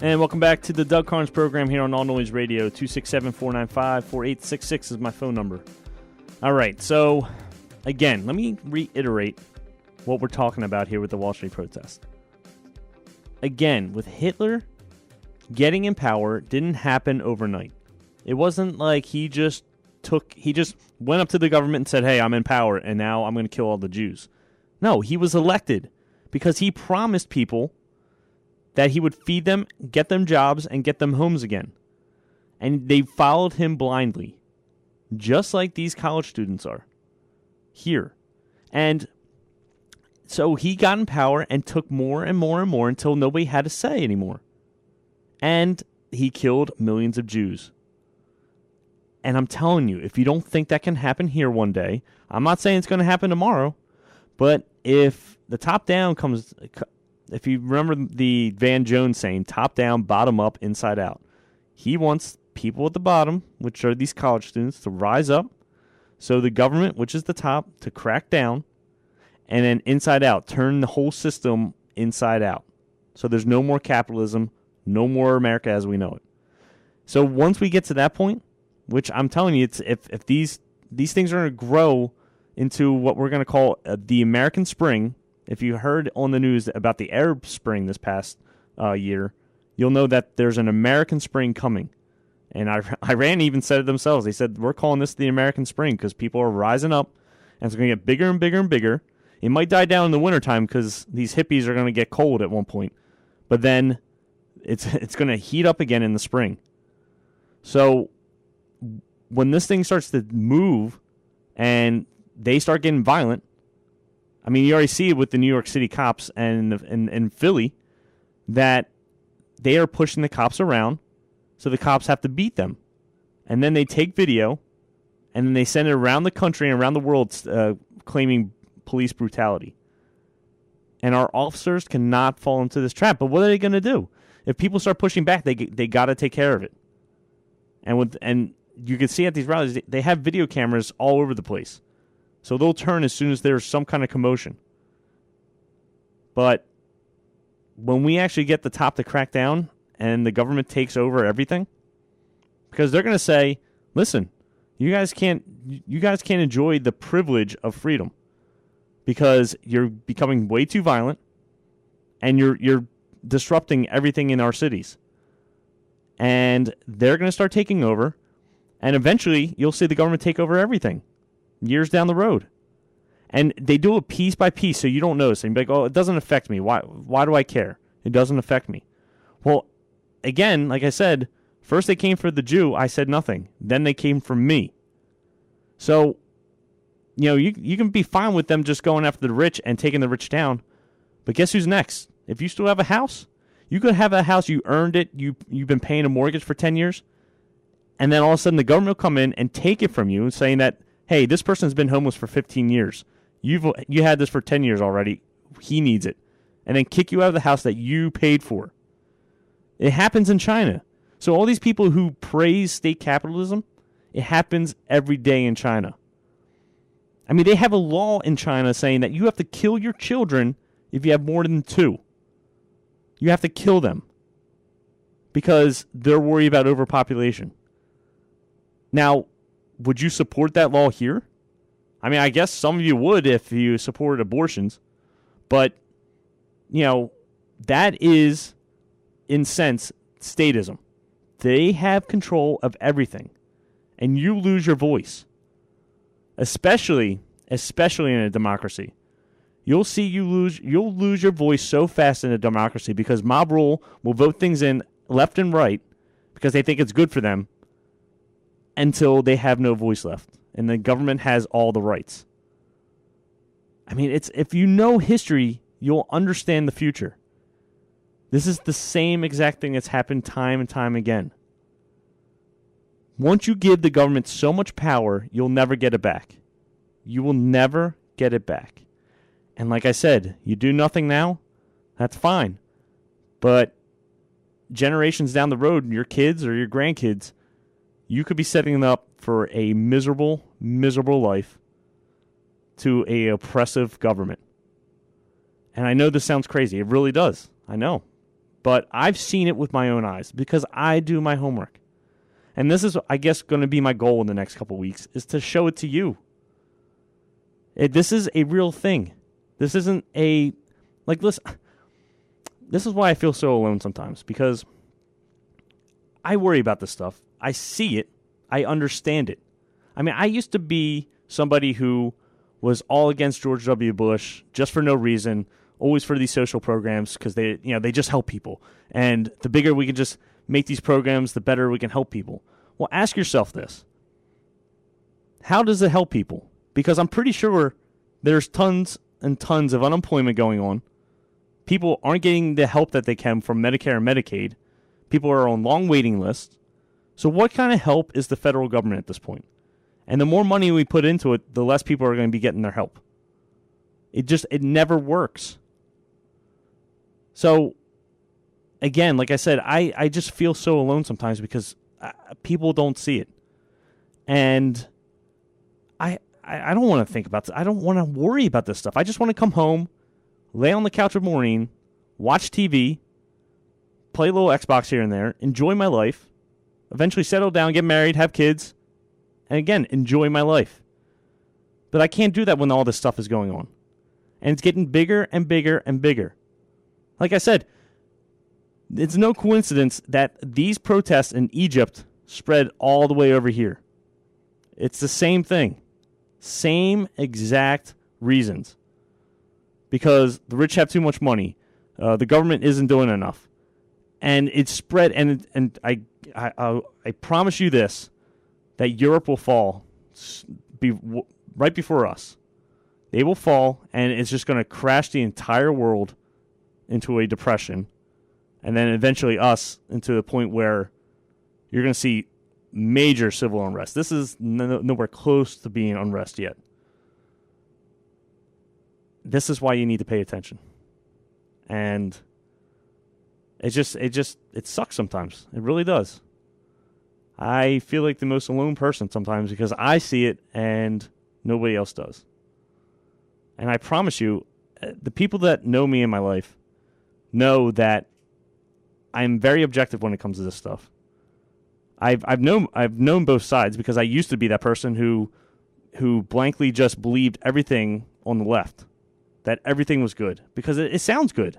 And welcome back to the Doug Karns program here on All Noise Radio. 267-495-4866 is my phone number. All right, so again, let me reiterate what we're talking about here with the Wall Street protest. Again, with Hitler getting in power didn't happen overnight. It wasn't like he just went up to the government and said, hey, I'm in power, and now I'm going to kill all the Jews. No, he was elected because he promised people that he would feed them, get them jobs, and get them homes again. And they followed him blindly, just like these college students are here. And so he got in power and took more and more and more until nobody had a say anymore. And he killed millions of Jews. And I'm telling you, if you don't think that can happen here one day, I'm not saying it's going to happen tomorrow, but if the top down comes... If you remember the Van Jones saying, top down, bottom up, inside out. He wants people at the bottom, which are these college students, to rise up. So the government, which is the top, to crack down. And then inside out, turn the whole system inside out. So there's no more capitalism, no more America as we know it. So once we get to that point, which I'm telling you, it's if these things are going to grow into what we're going to call the American Spring. If you heard on the news about the Arab Spring this past year, you'll know that there's an American Spring coming. And Iran even said it themselves. They said, we're calling this the American Spring because people are rising up, and it's going to get bigger and bigger and bigger. It might die down in the wintertime because these hippies are going to get cold at one point. But then it's going to heat up again in the spring. So when this thing starts to move and they start getting violent, I mean, you already see it with the New York City cops and in Philly that they are pushing the cops around, so the cops have to beat them. And then they take video, and then they send it around the country and around the world claiming police brutality. And our officers cannot fall into this trap. But what are they going to do? If people start pushing back, they got to take care of it. And you can see at these rallies, they have video cameras all over the place. So they'll turn as soon as there's some kind of commotion. But when we actually get the top to crack down and the government takes over everything, because they're going to say, listen, you guys can't enjoy the privilege of freedom because you're becoming way too violent and you're disrupting everything in our cities. And they're going to start taking over, and eventually you'll see the government take over everything. Years down the road. And they do it piece by piece so you don't notice. And you're like, oh, it doesn't affect me. Why do I care? It doesn't affect me. Well, again, like I said, first they came for the Jew. I said nothing. Then they came for me. So, you can be fine with them just going after the rich and taking the rich down. But guess who's next? If you still have a house, you could have a house, you earned it, you've been paying a mortgage for 10 years, and then all of a sudden the government will come in and take it from you saying that, hey, this person's been homeless for 15 years. You had this for 10 years already. He needs it. And then kick you out of the house that you paid for. It happens in China. So all these people who praise state capitalism, it happens every day in China. I mean, they have a law in China saying that you have to kill your children if you have more than 2. You have to kill them because they're worried about overpopulation. Now, would you support that law here? I mean, I guess some of you would if you supported abortions. But, that is, in sense, statism. They have control of everything. And you lose your voice. Especially in a democracy. You'll lose your voice so fast in a democracy because mob rule will vote things in left and right because they think it's good for them. Until they have no voice left. And the government has all the rights. I mean, if you know history, you'll understand the future. This is the same exact thing that's happened time and time again. Once you give the government so much power, you'll never get it back. You will never get it back. And like I said, you do nothing now, that's fine. But generations down the road, your kids or your grandkids, you could be setting them up for a miserable, miserable life to a oppressive government. And I know this sounds crazy. It really does. I know. but I've seen it with my own eyes because I do my homework. And this is, I guess, going to be my goal in the next couple weeks, is to show it to you. This is a real thing. This isn't a, like, listen, this is why I feel so alone sometimes, because I worry about this stuff. I see it. I understand it. I mean, I used to be somebody who was all against George W. Bush just for no reason, always for these social programs because they just help people. And the bigger we can just make these programs, the better we can help people. Well, ask yourself this. How does it help people? Because I'm pretty sure there's tons and tons of unemployment going on. People aren't getting the help that they can from Medicare and Medicaid. People are on long waiting lists. So what kind of help is the federal government at this point? And the more money we put into it, the less people are going to be getting their help. It never works. So, again, like I said, I just feel so alone sometimes because people don't see it. And I don't want to think about this. I don't want to worry about this stuff. I just want to come home, lay on the couch with Maureen, watch TV, play a little Xbox here and there, enjoy my life, eventually settle down, get married, have kids, and again, enjoy my life. But I can't do that when all this stuff is going on. And it's getting bigger and bigger and bigger. Like I said, it's no coincidence that these protests in Egypt spread all the way over here. It's the same thing. Same exact reasons. Because the rich have too much money. The government isn't doing enough. And it's spread, and I promise you this, that Europe will fall right before us. They will fall, and it's just going to crash the entire world into a depression, and then eventually us into the point where you're going to see major civil unrest. This is nowhere close to being unrest yet. This is why you need to pay attention. And it sucks sometimes. It really does. I feel like the most alone person sometimes because I see it and nobody else does. And I promise you, the people that know me in my life know that I'm very objective when it comes to this stuff. I've known both sides because I used to be that person who blankly just believed everything on the left, that everything was good because it sounds good.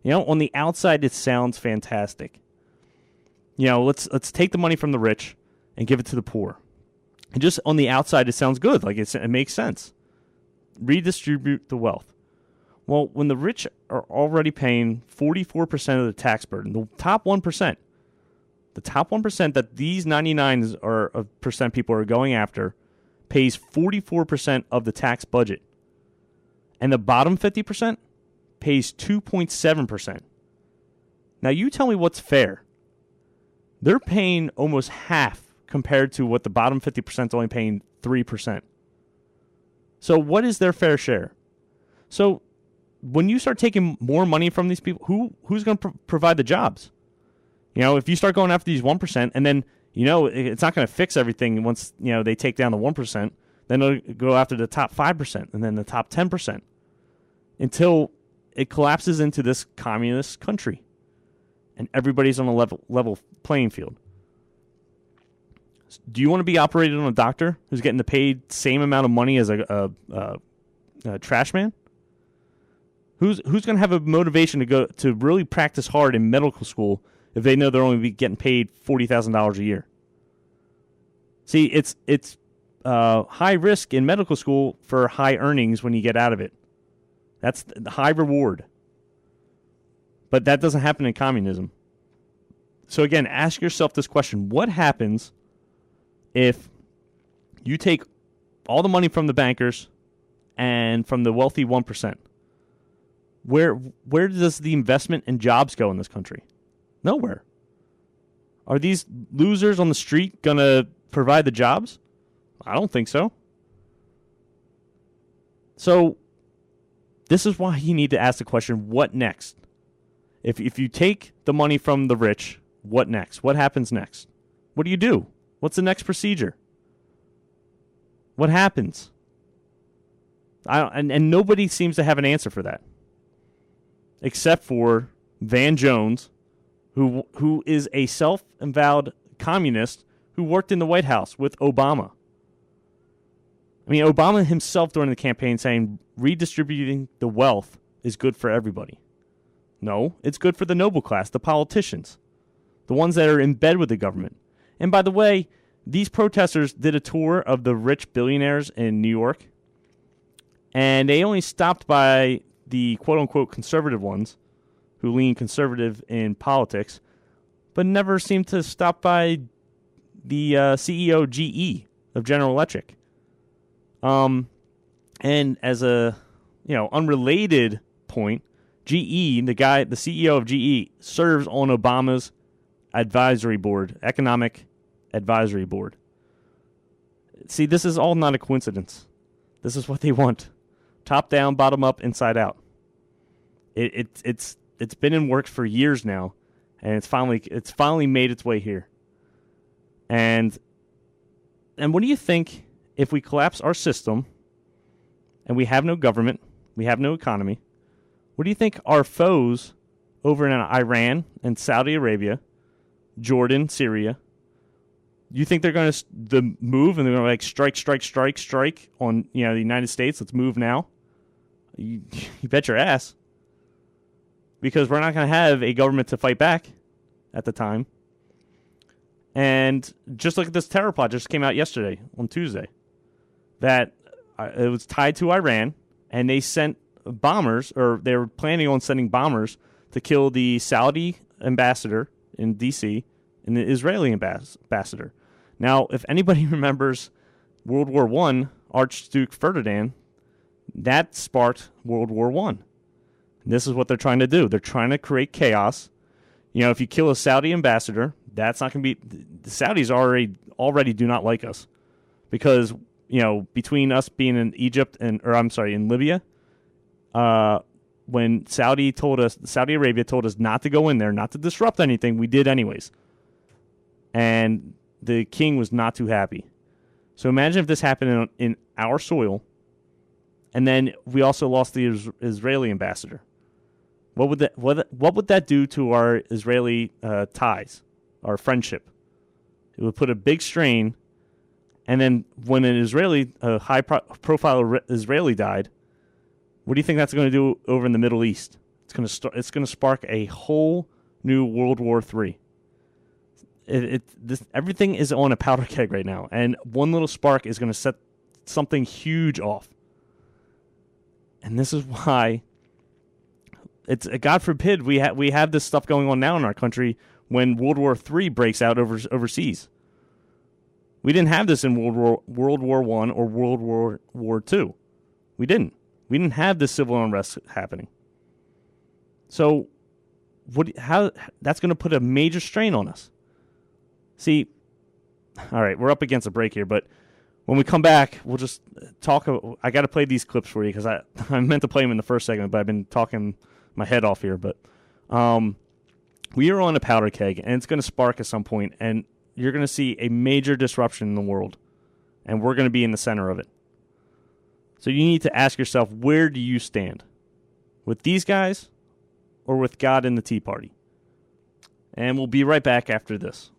You know, on the outside it sounds fantastic. You know, let's take the money from the rich and give it to the poor. And just on the outside it sounds good, like it makes sense. Redistribute the wealth. Well, when the rich are already paying 44% of the tax burden, the top 1%, that these 99% people are going after pays 44% of the tax budget. And the bottom 50% pays 2.7%. Now you tell me what's fair. They're paying almost half compared to what the bottom 50% is only paying 3%. So what is their fair share? So when you start taking more money from these people, who's going to provide the jobs? You know, if you start going after these 1%, and then, you know, it's not going to fix everything once, you know, they take down the 1%, then they'll go after the top 5% and then the top 10% until it collapses into this communist country and everybody's on a level playing field. Do you want to be operated on a doctor who's getting the paid same amount of money as a trash man? Who's going to have a motivation to go to really practice hard in medical school if they know they're only getting paid $40,000 a year? See, it's high risk in medical school for high earnings when you get out of it. That's the high reward. But that doesn't happen in communism. So again, ask yourself this question. What happens if you take all the money from the bankers and from the wealthy 1%? Where does the investment and jobs go in this country? Nowhere. Are these losers on the street going to provide the jobs? I don't think so. So this is why you need to ask the question, what next? If you take the money from the rich, what next? What happens next? What do you do? What's the next procedure? What happens? And nobody seems to have an answer for that. Except for Van Jones, who is a self-avowed communist who worked in the White House with Obama. I mean, Obama himself during the campaign saying redistributing the wealth is good for everybody. No, it's good for the noble class, the politicians, the ones that are in bed with the government. And by the way, these protesters did a tour of the rich billionaires in New York, and they only stopped by the quote-unquote conservative ones who lean conservative in politics, but never seemed to stop by the CEO GE of General Electric. And as a unrelated point, GE, the CEO of GE, serves on Obama's advisory board, economic advisory board. See, this is all not a coincidence. This is what they want: top down, bottom up, inside out. It's been in works for years now, and it's finally made its way here. And what do you think if we collapse our system and we have no government, we have no economy? What do you think our foes over in Iran and Saudi Arabia, Jordan, Syria, you think they're going to move and they're going to strike on the United States? Let's move now. You bet your ass. Because we're not going to have a government to fight back at the time. And just look at this terror plot just came out yesterday, on Tuesday, that it was tied to Iran, and they sent bombers, or they were planning on sending bombers to kill the Saudi ambassador in D.C. and the Israeli ambassador. Now, if anybody remembers World War I, Archduke Ferdinand, that sparked World War I. This is what they're trying to do. They're trying to create chaos. If you kill a Saudi ambassador, that's not going to be... The Saudis already do not like us. Because, between us being in Egypt in Libya, when Saudi Arabia told us not to go in there, not to disrupt anything, we did anyways. And the king was not too happy. So imagine if this happened in our soil, and then we also lost the Israeli ambassador. What would that do to our Israeli ties, our friendship? It would put a big strain. And then when a high-profile Israeli died, what do you think that's going to do over in the Middle East? It's going to spark a whole new World War III. Everything is on a powder keg right now, and one little spark is going to set something huge off. And this is why it's God forbid we have this stuff going on now in our country when World War III breaks out overseas. We didn't have this in World War I or World War II. We didn't. We didn't have this civil unrest happening. So, how that's going to put a major strain on us. See, all right, we're up against a break here, but when we come back, we'll just talk. I got to play these clips for you because I meant to play them in the first segment, but I've been talking my head off here. But we are on a powder keg, and it's going to spark at some point, and you're going to see a major disruption in the world, and we're going to be in the center of it. So you need to ask yourself, where do you stand? With these guys or with God and the Tea Party? And we'll be right back after this.